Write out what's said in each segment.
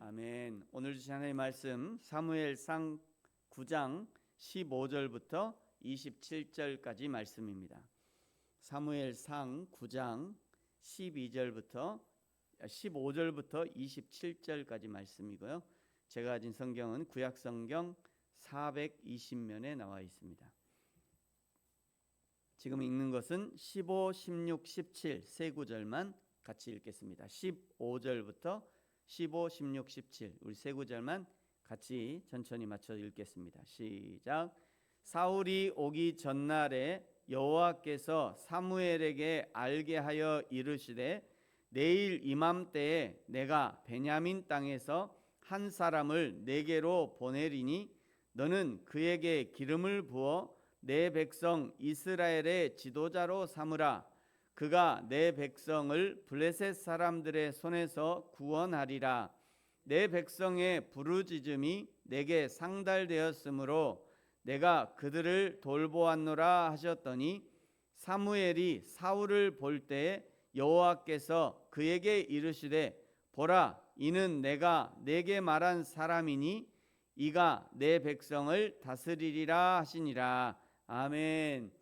아멘. 오늘 주신 하나님의 말씀 사무엘상 9장 15절부터 27절까지 말씀입니다. 사무엘상 9장 15절부터 27절까지 말씀이고요. 제가 가진 성경은 구약성경 420면에 나와 있습니다. 지금 읽는 것은 15, 16, 17 세 구절만 같이 읽겠습니다. 15절부터 15, 16, 17 우리 세 구절만 같이 천천히 맞춰 읽겠습니다. 시작. 사울이 오기 전날에 여호와께서 사무엘에게 알게 하여 이르시되 내일 이맘때에 내가 베냐민 땅에서 한 사람을 내게로 보내리니 너는 그에게 기름을 부어 내 백성 이스라엘의 지도자로 삼으라. 그가 내 백성을 블레셋 사람들의 손에서 구원하리라. 내 백성의 부르짖음이 내게 상달되었으므로 내가 그들을 돌보았노라 하셨더니 사무엘이 사울을 볼 때에 여호와께서 그에게 이르시되 보라 이는 내가 내게 말한 사람이니 이가 내 백성을 다스리리라 하시니라. 아멘.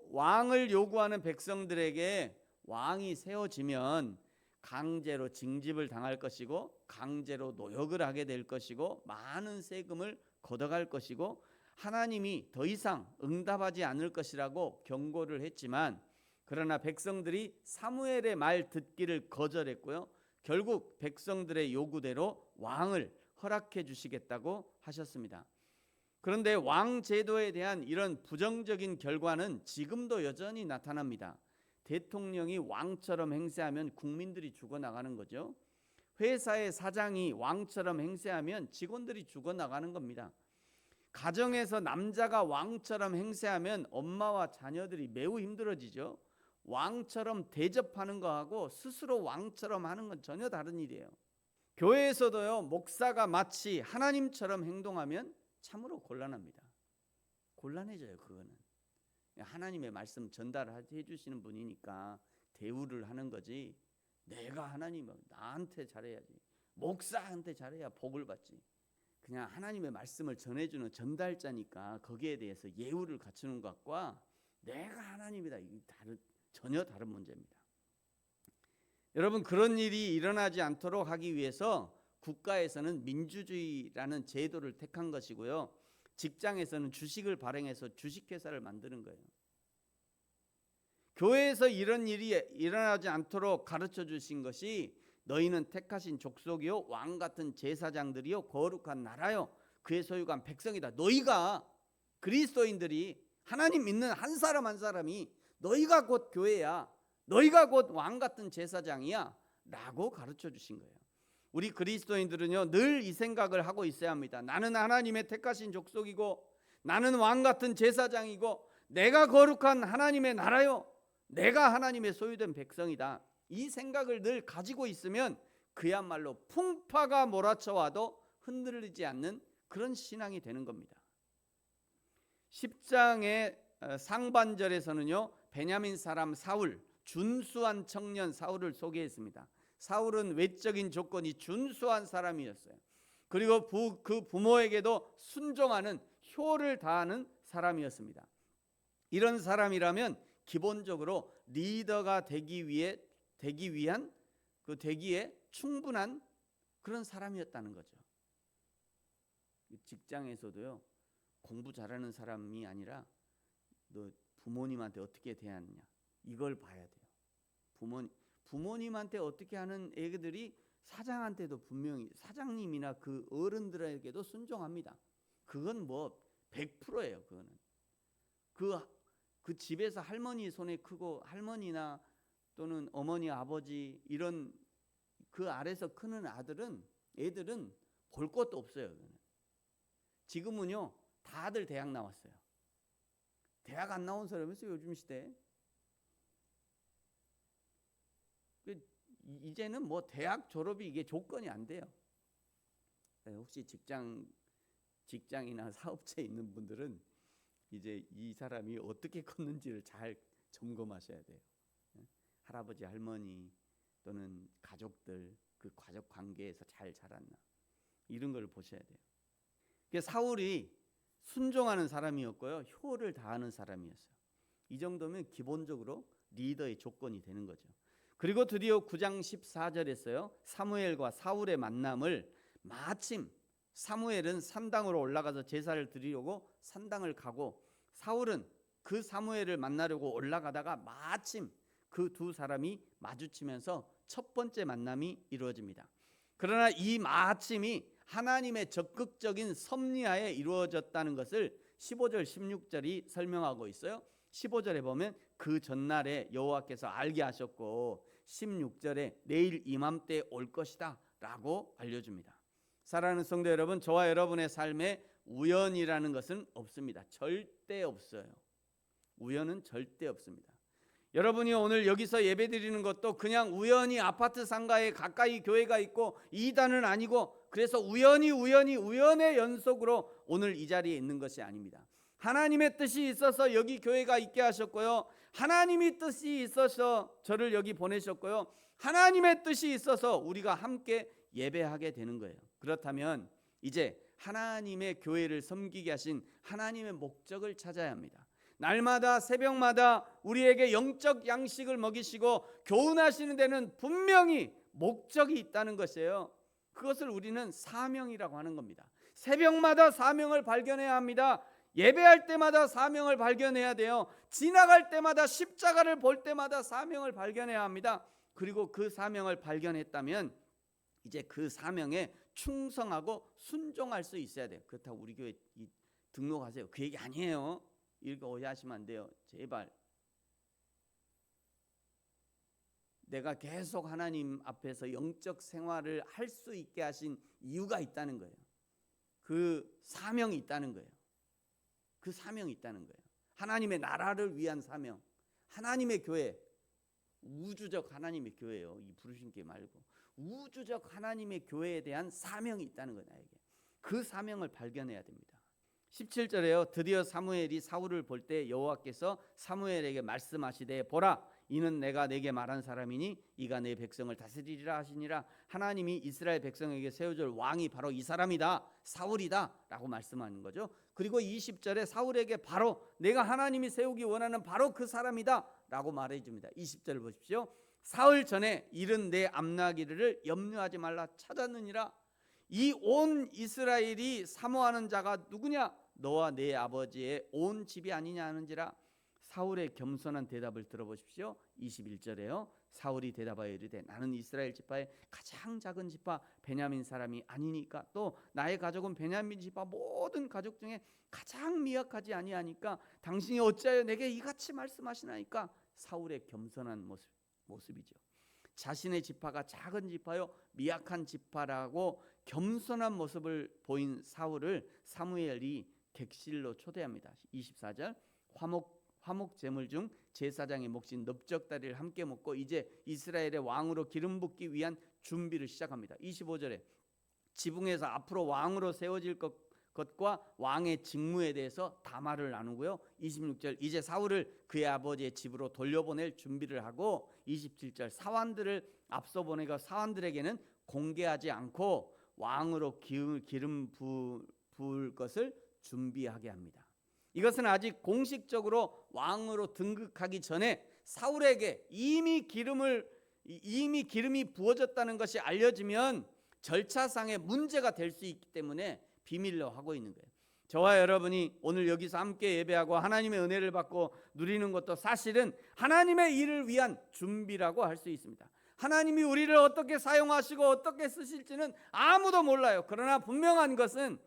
왕을 요구하는 백성들에게 왕이 세워지면 강제로 징집을 당할 것이고 강제로 노역을 하게 될 것이고 많은 세금을 걷어갈 것이고 하나님이 더 이상 응답하지 않을 것이라고 경고를 했지만 그러나 백성들이 사무엘의 말 듣기를 거절했고요. 결국 백성들의 요구대로 왕을 허락해 주시겠다고 하셨습니다. 그런데 왕 제도에 대한 이런 부정적인 결과는 지금도 여전히 나타납니다. 대통령이 왕처럼 행세하면 국민들이 죽어나가는 거죠. 회사의 사장이 왕처럼 행세하면 직원들이 죽어나가는 겁니다. 가정에서 남자가 왕처럼 행세하면 엄마와 자녀들이 매우 힘들어지죠. 왕처럼 대접하는 거하고 스스로 왕처럼 하는 건 전혀 다른 일이에요. 교회에서도요, 목사가 마치 하나님처럼 행동하면 참으로 곤란합니다. 곤란해져요. 그거는 하나님의 말씀 전달해 주시는 분이니까 대우를 하는 거지 내가 하나님 나한테 잘해야지 목사한테 잘해야 복을 받지 그냥 하나님의 말씀을 전해주는 전달자니까 거기에 대해서 예우를 갖추는 것과 내가 하나님이다 전혀 다른 문제입니다. 여러분 그런 일이 일어나지 않도록 하기 위해서 국가에서는 민주주의라는 제도를 택한 것이고요. 직장에서는 주식을 발행해서 주식회사를 만드는 거예요. 교회에서 이런 일이 일어나지 않도록 가르쳐 주신 것이 너희는 택하신 족속이요 왕 같은 제사장들이요 거룩한 나라요 그의 소유한 백성이다. 너희가 그리스도인들이 하나님 믿는 한 사람 한 사람이 너희가 곧 교회야. 너희가 곧 왕 같은 제사장이야 라고 가르쳐 주신 거예요. 우리 그리스도인들은요 늘 이 생각을 하고 있어야 합니다. 나는 하나님의 택하신 족속이고 나는 왕 같은 제사장이고 내가 거룩한 하나님의 나라요 내가 하나님의 소유된 백성이다. 이 생각을 늘 가지고 있으면 그야말로 풍파가 몰아쳐와도 흔들리지 않는 그런 신앙이 되는 겁니다. 10장의 상반절에서는요 베냐민 사람 사울 준수한 청년 사울을 소개했습니다. 사울은 외적인 조건이 준수한 사람이었어요. 그리고 그 부모에게도 순종하는 효를 다하는 사람이었습니다. 이런 사람이라면 기본적으로 리더가 되기에 충분한 그런 사람이었다는 거죠. 직장에서도요 공부 잘하는 사람이 아니라 너 부모님한테 어떻게 대하느냐 이걸 봐야 돼요. 부모님한테 어떻게 하는 애들이 사장한테도 분명히 사장님이나 그 어른들에게도 순종합니다. 그건 뭐 100%예요. 그거는 그 집에서 할머니 손에 크고 할머니나 또는 어머니 아버지 이런 그 아래서 크는 애들은 볼 것도 없어요. 그거는. 지금은요 다들 대학 나왔어요. 대학 안 나온 사람이 있어요. 요즘 시대에. 이제는 뭐 대학 졸업이 이게 조건이 안 돼요. 혹시 직장이나 사업체에 있는 분들은 이제 이 사람이 어떻게 컸는지를 잘 점검하셔야 돼요. 할아버지 할머니 또는 가족들 그 가족 관계에서 잘 자랐나, 이런 걸 보셔야 돼요. 사울이 순종하는 사람이었고요, 효를 다하는 사람이었어요. 이 정도면 기본적으로 리더의 조건이 되는 거죠. 그리고 드디어 9장 14절에서요, 사무엘과 사울의 만남을 마침 사무엘은 산당으로 올라가서 제사를 드리려고 산당을 가고, 사울은 그 사무엘을 만나려고 올라가다가 마침 그 두 사람이 마주치면서 첫 번째 만남이 이루어집니다. 그러나 이 마침이 하나님의 적극적인 섭리하에 이루어졌다는 것을 15절 16절이 설명하고 있어요. 15절에 보면 그 전날에 여호와께서 알게 하셨고, 16절에 내일 이맘때 올 것이다 라고 알려줍니다. 사랑하는 성도 여러분, 저와 여러분의 삶에 우연이라는 것은 없습니다. 절대 없어요. 우연은 절대 없습니다. 여러분이 오늘 여기서 예배드리는 것도 그냥 우연히 아파트 상가에 가까이 교회가 있고 이단은 아니고, 그래서 우연의 연속으로 오늘 이 자리에 있는 것이 아닙니다. 하나님의 뜻이 있어서 여기 교회가 있게 하셨고요, 하나님이 뜻이 있어서 저를 여기 보내셨고요, 하나님의 뜻이 있어서 우리가 함께 예배하게 되는 거예요. 그렇다면 이제 하나님의 교회를 섬기게 하신 하나님의 목적을 찾아야 합니다. 날마다 새벽마다 우리에게 영적 양식을 먹이시고 교훈하시는 데는 분명히 목적이 있다는 것이에요. 그것을 우리는 사명이라고 하는 겁니다. 새벽마다 사명을 발견해야 합니다. 예배할 때마다 사명을 발견해야 돼요. 지나갈 때마다, 십자가를 볼 때마다 사명을 발견해야 합니다. 그리고 그 사명을 발견했다면 이제 그 사명에 충성하고 순종할 수 있어야 돼요. 그렇다고 우리 교회 등록하세요, 그 얘기 아니에요. 이렇게 오해하시면 안 돼요. 제발. 내가 계속 하나님 앞에서 영적 생활을 할 수 있게 하신 이유가 있다는 거예요. 그 사명이 있다는 거예요. 그 사명이 있다는 거예요. 하나님의 나라를 위한 사명, 하나님의 교회, 우주적 하나님의 교회예요. 이 부르신 게 말고 우주적 하나님의 교회에 대한 사명이 있다는 거예요. 나에게 그 사명을 발견해야 됩니다. 17절에요, 드디어 사무엘이 사울을 볼 때 여호와께서 사무엘에게 말씀하시되, 보라, 이는 내가 내게 말한 사람이니 이가 내 백성을 다스리리라 하시니라. 하나님이 이스라엘 백성에게 세워줄 왕이 바로 이 사람이다, 사울이다 라고 말씀하는 거죠. 그리고 20절에 사울에게 바로 내가 하나님이 세우기 원하는 바로 그 사람이다 라고 말해 줍니다. 20절 보십시오. 사흘 전에 이른 내 암나기를 염려하지 말라 찾았느니라. 이 온 이스라엘이 사모하는 자가 누구냐? 너와 내 아버지의 온 집이 아니냐 하는지라. 사울의 겸손한 대답을 들어보십시오. 21절에요. 사울이 대답하여 이르되, 나는 이스라엘 지파의 가장 작은 지파 베냐민 사람이 아니니까, 또 나의 가족은 베냐민 지파 모든 가족 중에 가장 미약하지 아니하니까 당신이 어찌하여 내게 이같이 말씀하시나이까. 사울의 겸손한 모습이죠. 자신의 지파가 작은 지파요, 미약한 지파라고 겸손한 모습을 보인 사울을 사무엘이 객실로 초대합니다. 24절, 화목 제물 중 제사장의 몫인 넓적다리를 함께 먹고 이제 이스라엘의 왕으로 기름 붓기 위한 준비를 시작합니다. 25절에 지붕에서 앞으로 왕으로 세워질 것과 왕의 직무에 대해서 담화를 나누고요. 26절, 이제 사울을 그의 아버지의 집으로 돌려보낼 준비를 하고, 27절, 사환들을 앞서 보내고 사환들에게는 공개하지 않고 왕으로 기름 부을 것을 준비하게 합니다. 이것은 아직 공식적으로 왕으로 등극하기 전에 사울에게 이미 기름이 부어졌다는 것이 알려지면 절차상의 문제가 될 수 있기 때문에 비밀로 하고 있는 거예요. 저와 여러분이 오늘 여기서 함께 예배하고 하나님의 은혜를 받고 누리는 것도 사실은 하나님의 일을 위한 준비라고 할 수 있습니다. 하나님이 우리를 어떻게 사용하시고 어떻게 쓰실지는 아무도 몰라요. 그러나 분명한 것은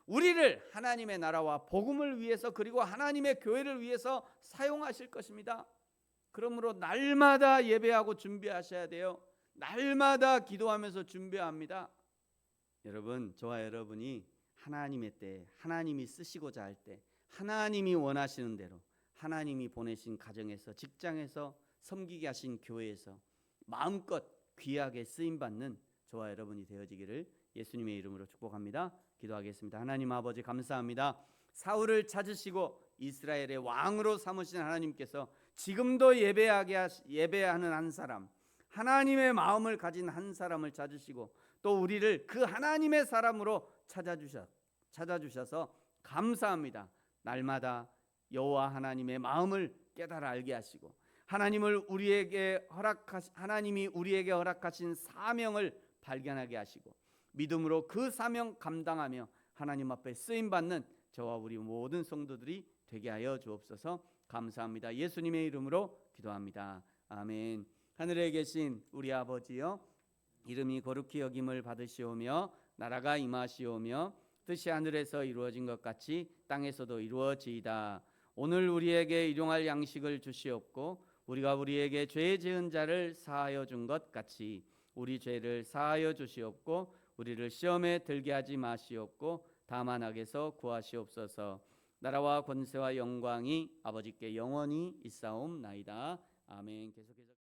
우리를 하나님의 나라와 복음을 위해서, 그리고 하나님의 교회를 위해서 사용하실 것입니다. 그러므로 날마다 예배하고 준비하셔야 돼요. 날마다 기도하면서 준비합니다. 여러분, 저와 여러분이 하나님의 때, 하나님이 쓰시고자 할 때, 하나님이 원하시는 대로, 하나님이 보내신 가정에서, 직장에서, 섬기게 하신 교회에서 마음껏 귀하게 쓰임받는 저와 여러분이 되어지기를 예수님의 이름으로 축복합니다. 기도하겠습니다. 하나님 아버지, 감사합니다. 사울을 찾으시고 이스라엘의 왕으로 삼으신 하나님께서 지금도 예배하는 한 사람, 하나님의 마음을 가진 한 사람을 찾으시고 또 우리를 그 하나님의 사람으로 찾아주셔서 감사합니다. 날마다 여호와 하나님의 마음을 깨달아 알게 하시고 하나님이 우리에게 허락하신 사명을 발견하게 하시고 믿음으로 그 사명 감당하며 하나님 앞에 쓰임 받는 저와 우리 모든 성도들이 되게 하여 주옵소서. 감사합니다. 예수님의 이름으로 기도합니다. 아멘. 하늘에 계신 우리 아버지여, 이름이 거룩히 여김을 받으시오며 나라가 임하시오며 뜻이 하늘에서 이루어진 것 같이 땅에서도 이루어지이다. 오늘 우리에게 일용할 양식을 주시옵고 우리가 우리에게 죄 지은 자를 사하여 준 것 같이 우리 죄를 사하여 주시옵고 우리를 시험에 들게 하지 마시옵고 다만 악에서 구하시옵소서. 나라와 권세와 영광이 아버지께 영원히 있사옵나이다. 아멘. 계속해서